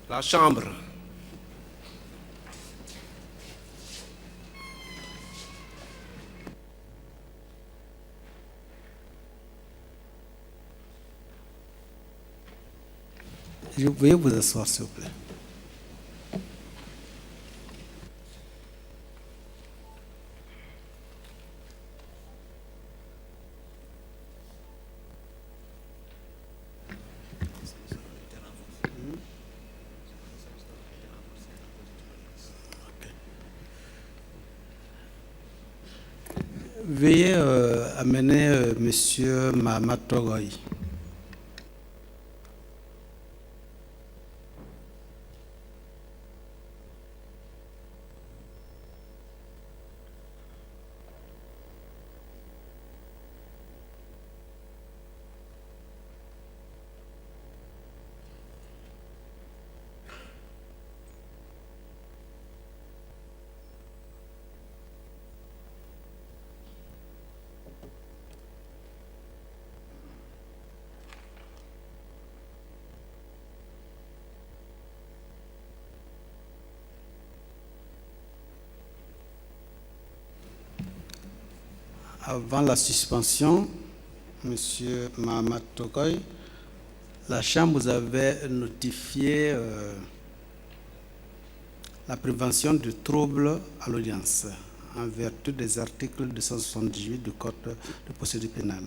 La Chambre. Veuillez vous asseoir, s'il vous plaît. Veuillez amener Monsieur Mahamat Togoy. Avant la suspension, Monsieur Mahamat Togoy, la Chambre vous avait notifié la prévention de troubles à l'audience en vertu des articles 278 du Code de procédure pénale.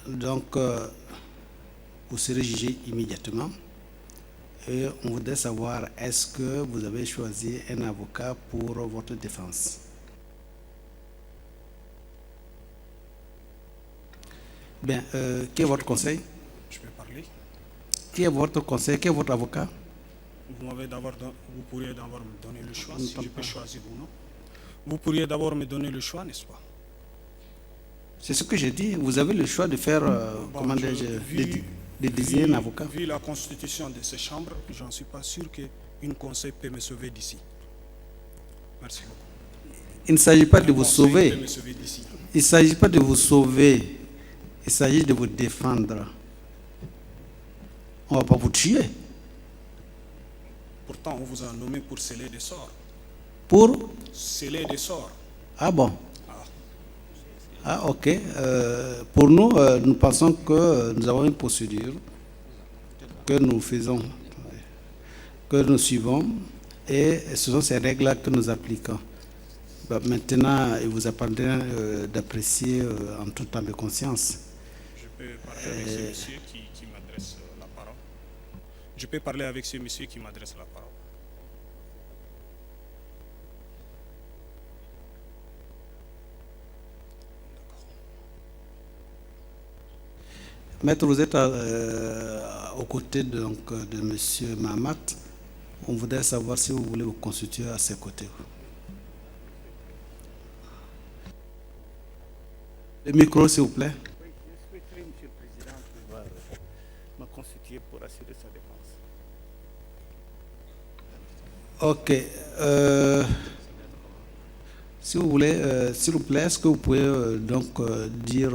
Donc, vous serez jugé immédiatement. Et on voudrait savoir, est-ce que vous avez choisi un avocat pour votre défense? Bien, quel est votre conseil? Je peux parler. Qui est votre conseil? Qui est votre avocat? Vous pourriez d'abord me donner le choix, si je peux choisir ou non. Vous pourriez d'abord me donner le choix, n'est-ce pas? C'est ce que j'ai dit. Vous avez le choix de faire, de désigner un avocat. Vu la constitution de ces chambres, j'en suis pas sûr qu'une conseil peut me sauver d'ici. Merci beaucoup. Il ne s'agit pas de vous sauver. Peut me sauver d'ici. Il ne s'agit pas de vous sauver. Il s'agit de vous défendre. On ne va pas vous tuer. Pourtant, on vous a nommé pour sceller des sorts. Pour? Sceller des sorts. Ah bon? Ah ok. Pour nous, nous pensons que nous avons une procédure que nous faisons, que nous suivons, et ce sont ces règles-là que nous appliquons. Bah, maintenant, il vous appartient d'apprécier en toute temps de conscience. Je peux parler avec ce monsieur qui m'adresse la parole. Je peux parler avec ce monsieur qui m'adresse la parole. Maître, vous êtes aux côtés de M. Mahamat. On voudrait savoir si vous voulez vous constituer à ses côtés. Le micro, s'il vous plaît. Oui, je souhaiterais, Monsieur le Président, pouvoir me constituer pour assurer sa défense. Ok. Si vous voulez, s'il vous plaît, est-ce que vous pouvez dire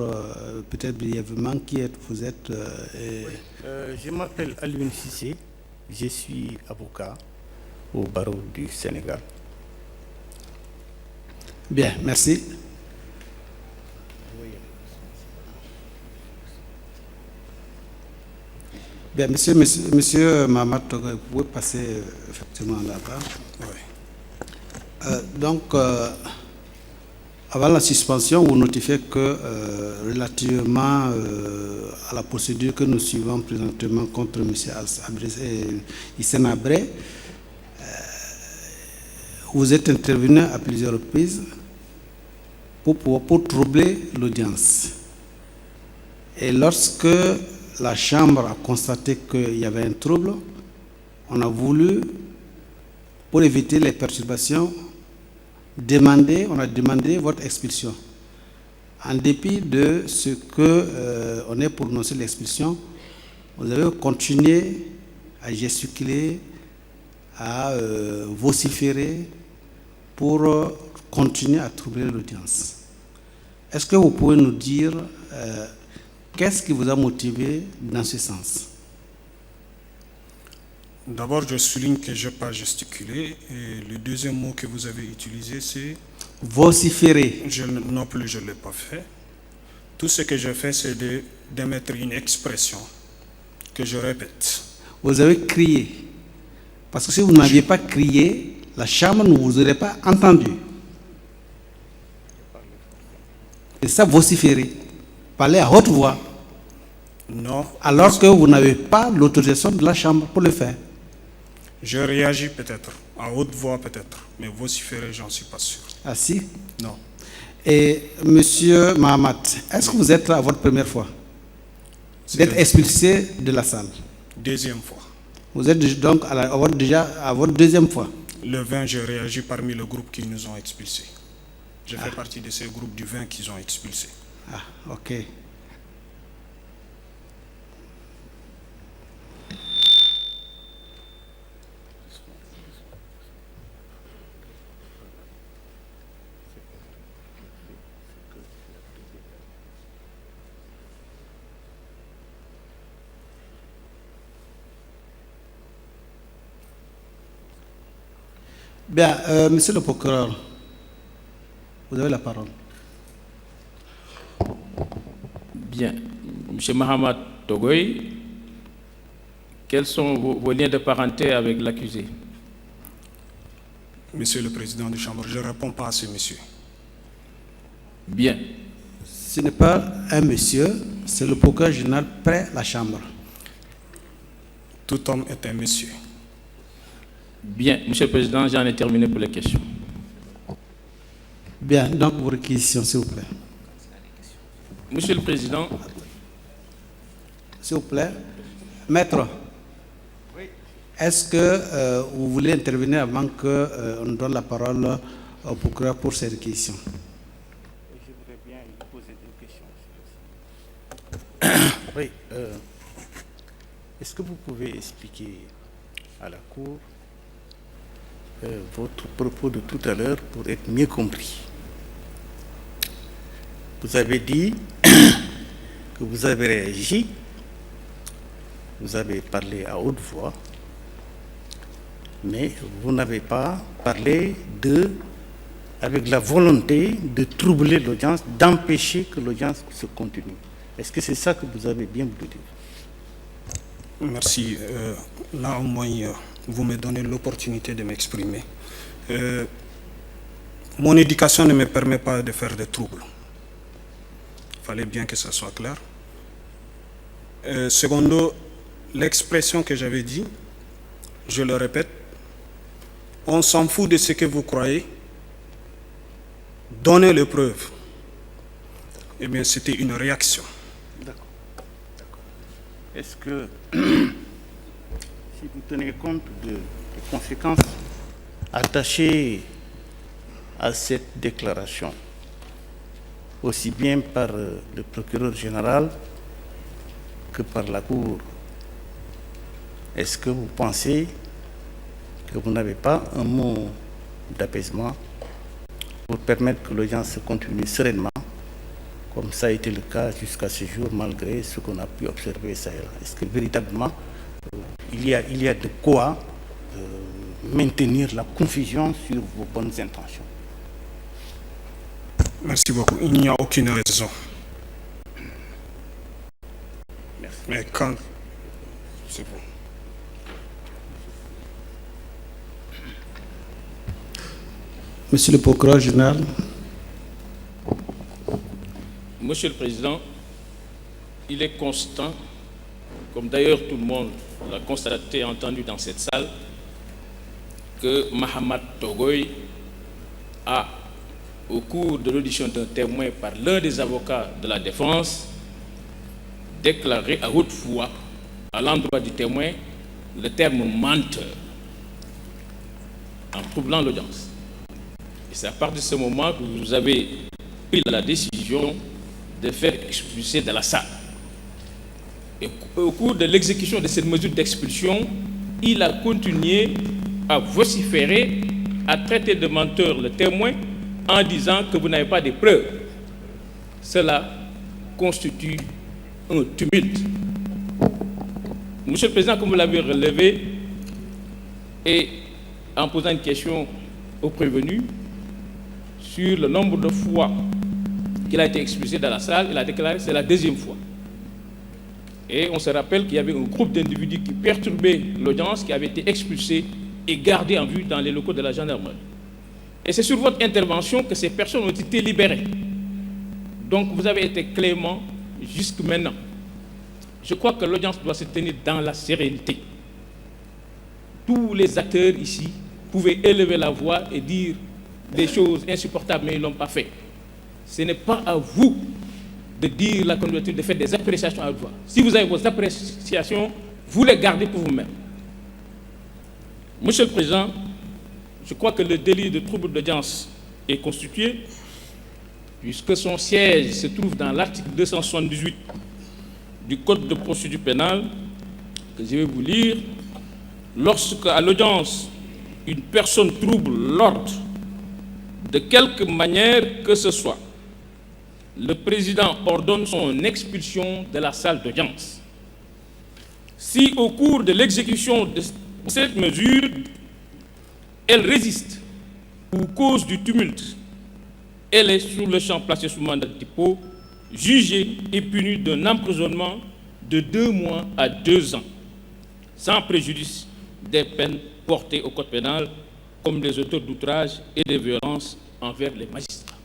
peut-être brièvement qui vous êtes Je m'appelle Alioune Cissé, je suis avocat au barreau du Sénégal. Bien, merci. Bien, monsieur Mahamat Togoy, vous pouvez passer effectivement là-bas. Oui. Avant la suspension, vous notifiez que relativement à la procédure que nous suivons présentement contre M. Hissène Habré, vous êtes intervenu à plusieurs reprises pour troubler l'audience. Et lorsque la Chambre a constaté qu'il y avait un trouble, on a voulu, pour éviter les perturbations, on a demandé votre expulsion. En dépit de ce que on ait prononcé l'expulsion, vous avez continué à gesticuler, à vociférer pour continuer à troubler l'audience. Est-ce que vous pouvez nous dire qu'est-ce qui vous a motivé dans ce sens? D'abord, je souligne que je n'ai pas gesticulé. Et le deuxième mot que vous avez utilisé, c'est... Vociférer. Non plus, je ne l'ai pas fait. Tout ce que je fais, c'est d'émettre une expression que je répète. Vous avez crié. Parce que si vous n'aviez pas crié, la chambre ne vous aurait pas entendu. Et ça, vociférer. Parler à haute voix. Non. Alors que vous n'avez pas l'autorisation de la chambre pour le faire. Je réagis peut-être, à haute voix peut-être, mais vociférer, j'en suis pas sûr. Ah si? Non. Et monsieur Mahamat, est-ce que vous êtes à votre première fois d'être expulsé de la salle? Deuxième fois. Vous êtes donc déjà à votre deuxième fois. Le 20, j'ai réagi parmi le groupe qui nous ont expulsés. Je fais partie de ces groupes du 20 qu'ils ont expulsés. Ah, ok. Bien, monsieur le procureur, vous avez la parole. Bien. Monsieur Mahamat Togoy, quels sont vos liens de parenté avec l'accusé? Monsieur le président de chambre, je ne réponds pas à ce monsieur. Bien. Ce n'est pas un monsieur, c'est le procureur général près la chambre. Tout homme est un monsieur. Bien, Monsieur le Président, j'en ai terminé pour les questions. Bien, donc vos réquisitions, s'il vous plaît. Monsieur le Président. S'il vous plaît. Maître, est-ce que vous voulez intervenir avant qu'on donne la parole au procureur pour ces réquisitions? Je voudrais bien lui poser des questions. Oui. Est-ce que vous pouvez expliquer à la Cour votre propos de tout à l'heure pour être mieux compris? Vous avez dit que vous avez réagi, vous avez parlé à haute voix, mais vous n'avez pas parlé avec la volonté de troubler l'audience, d'empêcher que l'audience se continue. Est-ce que c'est ça que vous avez bien voulu dire? Merci. Là, au moins, vous me donnez l'opportunité de m'exprimer. Mon éducation ne me permet pas de faire des troubles. Il fallait bien que ça soit clair. Secondo, l'expression que j'avais dit, je le répète, on s'en fout de ce que vous croyez. Donnez les preuves. Eh bien, c'était une réaction. D'accord. Est-ce que, si vous tenez compte des conséquences attachées à cette déclaration, aussi bien par le procureur général que par la Cour, est-ce que vous pensez que vous n'avez pas un mot d'apaisement pour permettre que l'audience se continue sereinement, comme ça a été le cas jusqu'à ce jour, malgré ce qu'on a pu observer ça et là? Est-ce que véritablement, il y a de quoi maintenir la confusion sur vos bonnes intentions? Merci beaucoup. Il n'y a aucune raison. Merci. Mais quand... C'est bon. Monsieur le procureur général. Monsieur le Président, il est constant, comme d'ailleurs tout le monde l'a constaté et entendu dans cette salle, que Mahamat Togoy a, au cours de l'audition d'un témoin par l'un des avocats de la défense, déclaré à haute voix à l'endroit du témoin le terme menteur en troublant l'audience. Et c'est à partir de ce moment que vous avez pris la décision de faire expulser de la salle. Et au cours de l'exécution de cette mesure d'expulsion, il a continué à vociférer, à traiter de menteur le témoin en disant que vous n'avez pas de preuves. Cela constitue un tumulte. Monsieur le Président, comme vous l'avez relevé, et en posant une question au prévenu sur le nombre de fois qu'il a été expulsé dans la salle, il a déclaré que c'est la deuxième fois. Et on se rappelle qu'il y avait un groupe d'individus qui perturbaient l'audience, qui avait été expulsé et gardé en vue dans les locaux de la gendarmerie. Et c'est sur votre intervention que ces personnes ont été libérées. Donc vous avez été clément jusque maintenant. Je crois que l'audience doit se tenir dans la sérénité. Tous les acteurs ici pouvaient élever la voix et dire des choses insupportables, mais ils ne l'ont pas fait. Ce n'est pas à vous de dire la candidature, de faire des appréciations à voix. Si vous avez vos appréciations, vous les gardez pour vous-même. Monsieur le Président, je crois que le délit de trouble d'audience est constitué, puisque son siège se trouve dans l'article 278 du Code de procédure pénale, que je vais vous lire. Lorsque, à l'audience, une personne trouble l'ordre de quelque manière que ce soit, le président ordonne son expulsion de la salle d'audience. Si au cours de l'exécution de cette mesure, elle résiste ou cause du tumulte, elle est sur le champ placée sous mandat de dépôt, jugée et punie d'un emprisonnement de 2 mois à 2 ans, sans préjudice des peines portées au code pénal, comme les auteurs d'outrage et de violences envers les magistrats.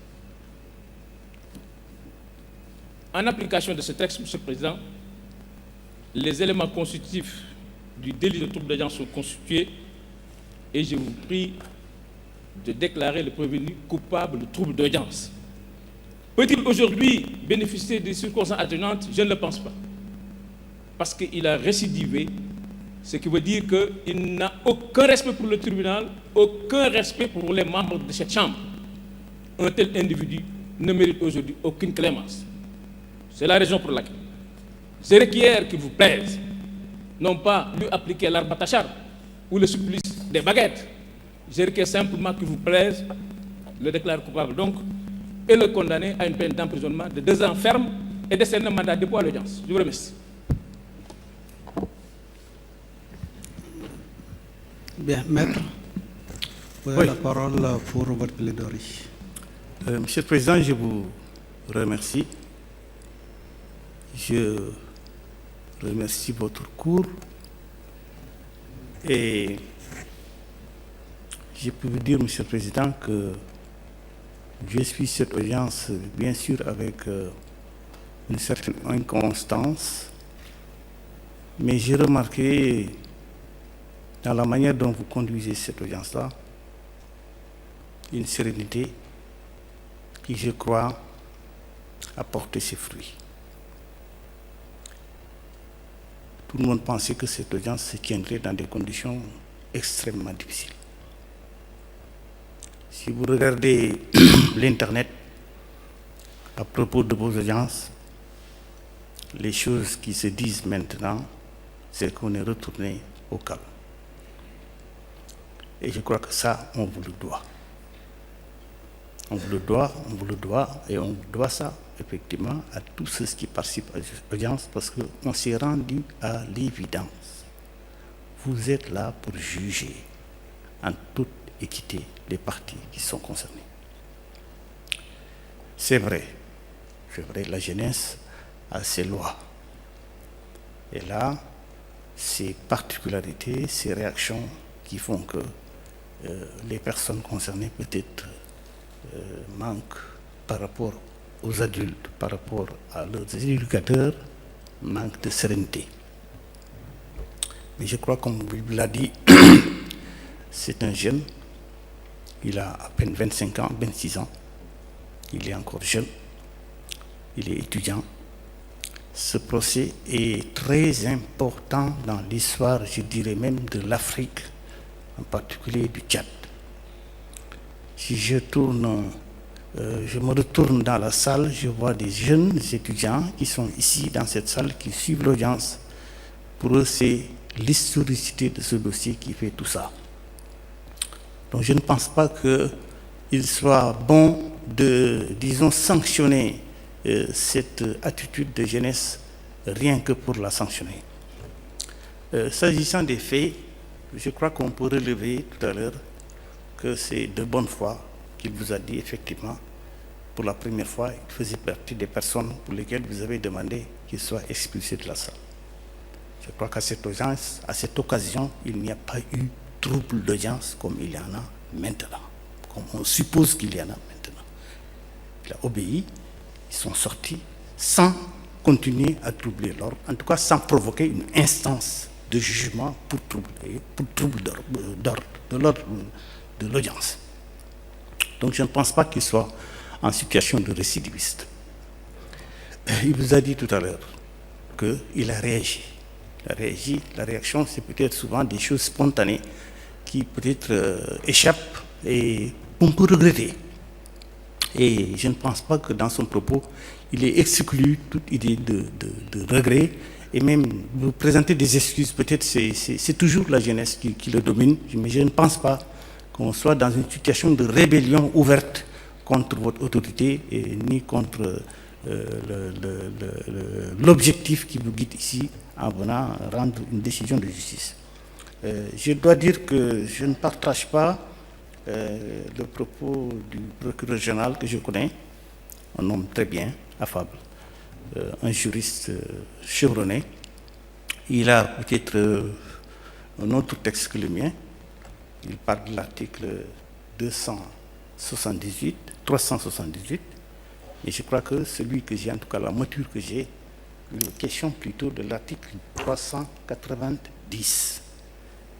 En application de ce texte, Monsieur le Président, les éléments constitutifs du délit de trouble d'audience sont constitués et je vous prie de déclarer le prévenu coupable de trouble d'audience. Peut-il aujourd'hui bénéficier des circonstances atténuantes? Je ne le pense pas. Parce qu'il a récidivé, ce qui veut dire qu'il n'a aucun respect pour le tribunal, aucun respect pour les membres de cette Chambre. Un tel individu ne mérite aujourd'hui aucune clémence. C'est la raison pour laquelle je requiers qu'il vous plaise, non pas lui appliquer l'arbre tachar ou le supplice des baguettes. Je requiers simplement qu'il vous plaise, le déclare coupable donc, et le condamner à une peine d'emprisonnement de 2 ans ferme et décerner un mandat de dépôt à l'audience. Je vous remercie. Bien, maître, vous avez la parole pour votre plaidoirie. Monsieur le Président, je vous remercie. Je remercie votre cour et je peux vous dire, Monsieur le Président, que je suis cette audience, bien sûr, avec une certaine inconstance, mais j'ai remarqué dans la manière dont vous conduisez cette audience-là une sérénité qui, je crois, a porté ses fruits. Tout le monde pensait que cette audience se tiendrait dans des conditions extrêmement difficiles. Si vous regardez l'Internet à propos de vos audiences, les choses qui se disent maintenant, c'est qu'on est retourné au calme. Et je crois que ça, on vous le doit. On vous le doit, on vous le doit, et on doit ça, effectivement, à tous ceux qui participent à l'audience, parce qu'on s'est rendu à l'évidence. Vous êtes là pour juger en toute équité les parties qui sont concernées. C'est vrai, la jeunesse a ses lois. Et là, ces particularités, ces réactions qui font que les personnes concernées peut-être manquent par rapport aux adultes, par rapport à leurs éducateurs, manquent de sérénité. Mais je crois, comme vous l'a dit, c'est un jeune, il a à peine 25 ans, 26 ans, il est encore jeune, il est étudiant. Ce procès est très important dans l'histoire, je dirais même, de l'Afrique, en particulier du Tchad. Si je me retourne dans la salle, je vois des jeunes étudiants qui sont ici dans cette salle, qui suivent l'audience. Pour eux, c'est l'historicité de ce dossier qui fait tout ça. Donc je ne pense pas qu'il soit bon de, disons, sanctionner cette attitude de jeunesse rien que pour la sanctionner. S'agissant des faits, je crois qu'on peut relever tout à l'heure que c'est de bonne foi qu'il vous a dit effectivement, pour la première fois, il faisait partie des personnes pour lesquelles vous avez demandé qu'il soit expulsé de la salle. Je crois qu'à cette occasion, il n'y a pas eu trouble d'audience comme il y en a maintenant, comme on suppose qu'il y en a maintenant. Il a obéi, ils sont sortis sans continuer à troubler l'ordre, en tout cas sans provoquer une instance de jugement pour trouble d'ordre, de l'ordre de l'audience. Donc je ne pense pas qu'il soit en situation de récidiviste. Il vous a dit tout à l'heure qu'il a réagi. La réaction, c'est peut-être souvent des choses spontanées qui peut-être échappent et on peut regretter. Et je ne pense pas que dans son propos, il ait exclu toute idée de regret et même vous présenter des excuses. Peut-être c'est toujours la jeunesse qui le domine, mais je ne pense pas qu'on soit dans une situation de rébellion ouverte contre votre autorité et ni contre l'objectif qui vous guide ici en venant rendre une décision de justice. Je dois dire que je ne partage pas le propos du procureur général que je connais, un homme très bien, affable, un juriste chevronné. Il a peut-être un autre texte que le mien. Il parle de l'article 378, et je crois que celui que j'ai, en tout cas la mouture que j'ai, il est question plutôt de l'article 390.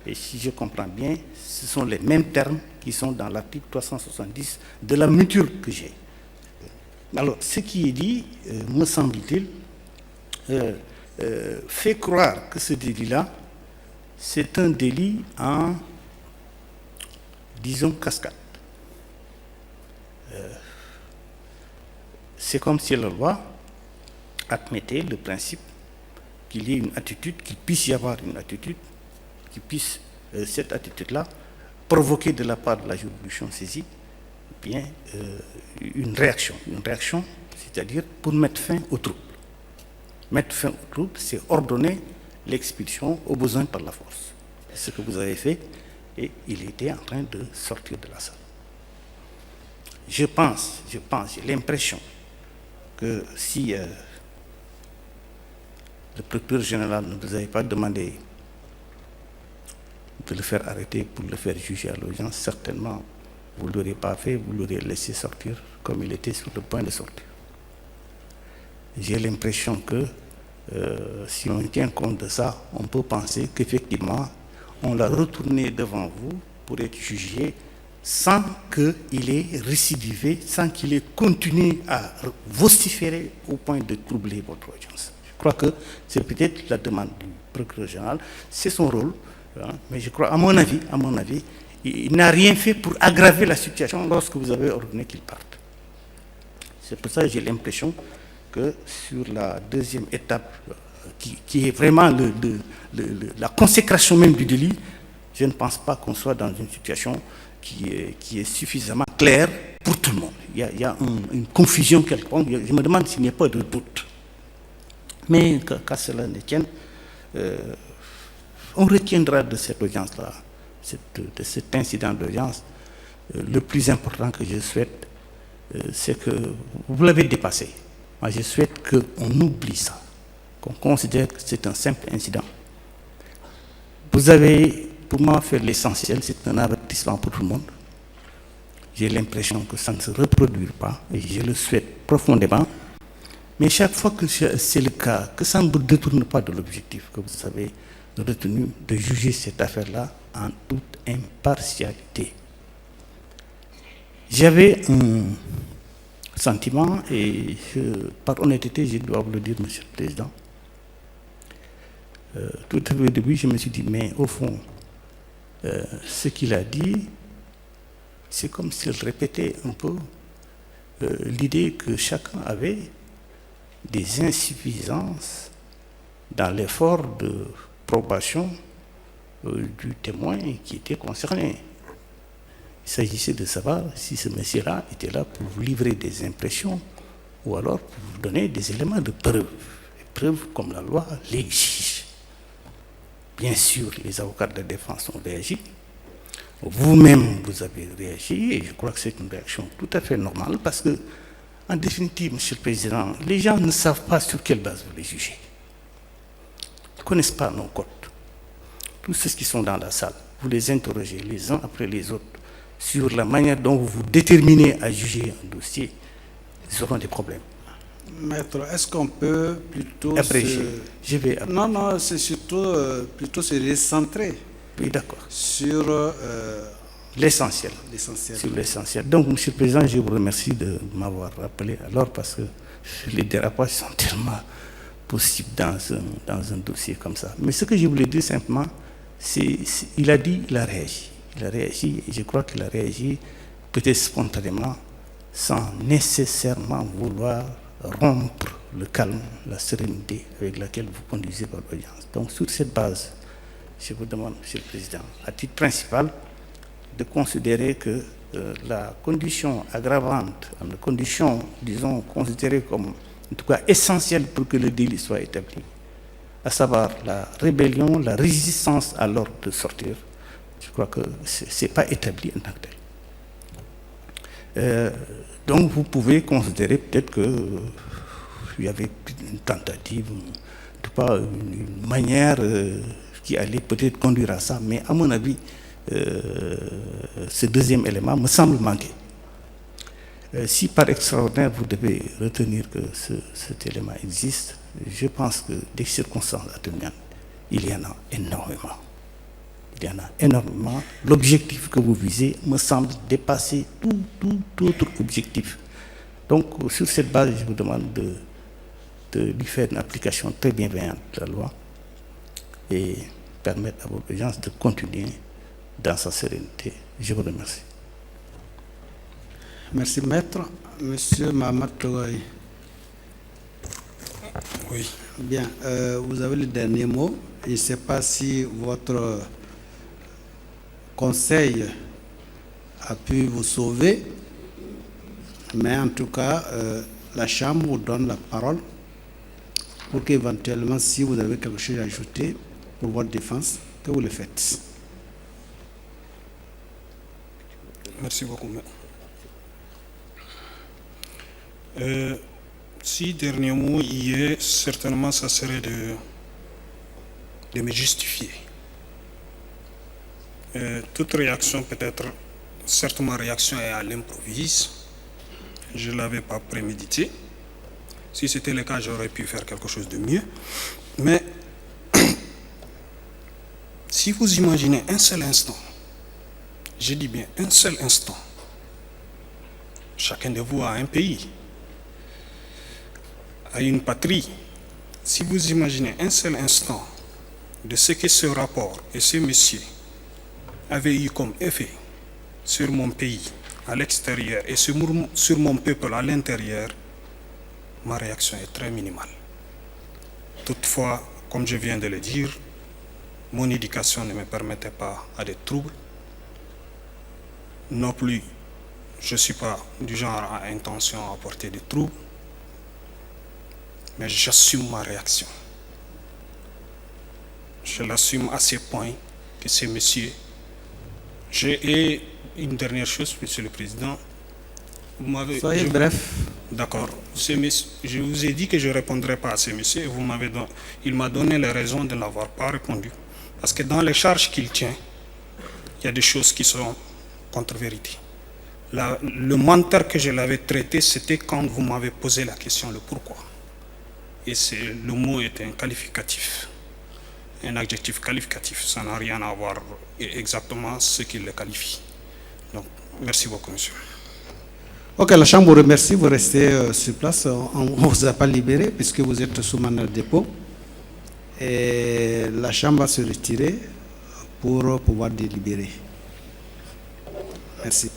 Et si je comprends bien, ce sont les mêmes termes qui sont dans l'article 370 de la mouture que j'ai. Alors, ce qui est dit, me semble-t-il, fait croire que ce délit-là, c'est un délit en, disons, cascade. C'est comme si la loi admettait le principe qu'il y ait une attitude, qu'il puisse y avoir une attitude, qui puisse, cette attitude-là, provoquer de la part de la juridiction saisie, bien, une réaction, c'est-à-dire pour mettre fin au trouble. Mettre fin au trouble, c'est ordonner l'expulsion au besoin par la force. C'est ce que vous avez fait, et il était en train de sortir de la salle. Je pense, j'ai l'impression que si le procureur général ne vous avait pas demandé de le faire arrêter pour le faire juger à l'audience, certainement vous ne l'aurez pas fait, vous l'aurez laissé sortir comme il était sur le point de sortir. J'ai l'impression que si on tient compte de ça, on peut penser qu'effectivement, on l'a retourné devant vous pour être jugé sans qu'il ait récidivé, sans qu'il ait continué à vociférer au point de troubler votre audience. Je crois que c'est peut-être la demande du procureur général, c'est son rôle, hein, mais je crois, à mon avis, il n'a rien fait pour aggraver la situation lorsque vous avez ordonné qu'il parte. C'est pour ça que j'ai l'impression que sur la deuxième étape, qui est vraiment la consécration même du délit, je ne pense pas qu'on soit dans une situation qui est suffisamment claire pour tout le monde. Il y a une confusion quelconque. Je me demande s'il n'y a pas de doute. Mais qu'à cela ne tienne, on retiendra de cette audience-là, de cet incident d'audience, le plus important que je souhaite, c'est que vous l'avez dépassé. Moi, je souhaite qu'on oublie ça, qu'on considère que c'est un simple incident. Vous avez, pour moi, fait l'essentiel, c'est un avertissement pour tout le monde. J'ai l'impression que ça ne se reproduira pas, et je le souhaite profondément. Mais chaque fois que c'est le cas, que ça ne vous détourne pas de l'objectif que vous avez retenu de juger cette affaire-là en toute impartialité. J'avais un sentiment, et par honnêteté, je dois vous le dire, Monsieur le Président, tout au début, je me suis dit, mais au fond, ce qu'il a dit, c'est comme s'il répétait un peu l'idée que chacun avait des insuffisances dans l'effort de probation du témoin qui était concerné. Il s'agissait de savoir si ce monsieur-là était là pour vous livrer des impressions ou alors pour vous donner des éléments de preuve. Des preuves comme la loi l'exige. bien sûr, les avocats de défense ont réagi. Vous-même, vous avez réagi, et je crois que c'est une réaction tout à fait normale, parce que, en définitive, Monsieur le Président, les gens ne savent pas sur quelle base vous les jugez. Ils ne connaissent pas nos codes. Tous ceux qui sont dans la salle, vous les interrogez les uns après les autres sur la manière dont vous vous déterminez à juger un dossier, ils auront des problèmes. Maître, est-ce qu'on peut plutôt Après, je vais... Non, non, c'est surtout plutôt se recentrer Oui, d'accord. sur L'essentiel. l'essentiel. Sur l'essentiel. Donc, Monsieur le Président, je vous remercie de m'avoir rappelé alors, parce que les dérapages sont tellement possibles dans un dossier comme ça. Mais ce que je voulais dire simplement, il a dit, il a réagi. Il a réagi, et je crois qu'il a réagi peut-être spontanément, sans nécessairement vouloir rompre le calme, la sérénité avec laquelle vous conduisez votre audience. Donc, sur cette base, je vous demande, Monsieur le Président, à titre principal, de considérer que la condition aggravante, la condition, disons, considérée comme, en tout cas, essentielle pour que le délit soit établi, à savoir la rébellion, la résistance à l'ordre de sortir, je crois que ce n'est pas établi en tant que tel. Donc, vous pouvez considérer peut-être qu'il y avait une tentative, en tout cas une manière qui allait peut-être conduire à ça, mais à mon avis, ce deuxième élément me semble manquer. Si par extraordinaire vous devez retenir que cet élément existe, je pense que des circonstances atténuantes, il y en a énormément. Il y en a énormément. L'objectif que vous visez me semble dépasser tout autre objectif. Donc, sur cette base, je vous demande de lui faire une application très bienveillante de la loi et permettre à votre audience de continuer dans sa sérénité. Je vous remercie. Merci, Maître. Monsieur Mahamat Togoy. Oui. Bien, vous avez le dernier mot. Je ne sais pas si votre conseil a pu vous sauver, mais en tout cas, la Chambre vous donne la parole pour qu'éventuellement, si vous avez quelque chose à ajouter pour votre défense, que vous le faites. Merci beaucoup. Si dernier mot y est, certainement ça serait de me justifier. Toute réaction peut être, certes ma réaction est à l'improviste, je ne l'avais pas prémédité. Si c'était le cas, j'aurais pu faire quelque chose de mieux. Mais si vous imaginez un seul instant, je dis bien un seul instant, chacun de vous a un pays, a une patrie. Si vous imaginez un seul instant de ce que ce rapport et ce monsieur avaient eu comme effet sur mon pays à l'extérieur et sur mon peuple à l'intérieur, ma réaction est très minimale. Toutefois, comme je viens de le dire, mon éducation ne me permettait pas à des troubles. Non plus, je ne suis pas du genre à intention à apporter des troubles, mais j'assume ma réaction. Je l'assume à ce point que ces messieurs... Et une dernière chose, Monsieur le Président. Soyez bref. D'accord. Je vous ai dit que je ne répondrai pas à ces messieurs. Il m'a donné les raisons de n'avoir pas répondu. Parce que dans les charges qu'il tient, il y a des choses qui sont contre-vérité. Le menteur que je l'avais traité, c'était quand vous m'avez posé la question, le pourquoi. Et le mot est un qualificatif, un adjectif qualificatif. Ça n'a rien à voir exactement ce qui le qualifie. Donc, merci beaucoup, monsieur. Ok, la Chambre vous remercie. Vous restez sur place. On ne vous a pas libéré puisque vous êtes sous mandat de dépôt. Et la Chambre va se retirer pour pouvoir délibérer. Merci.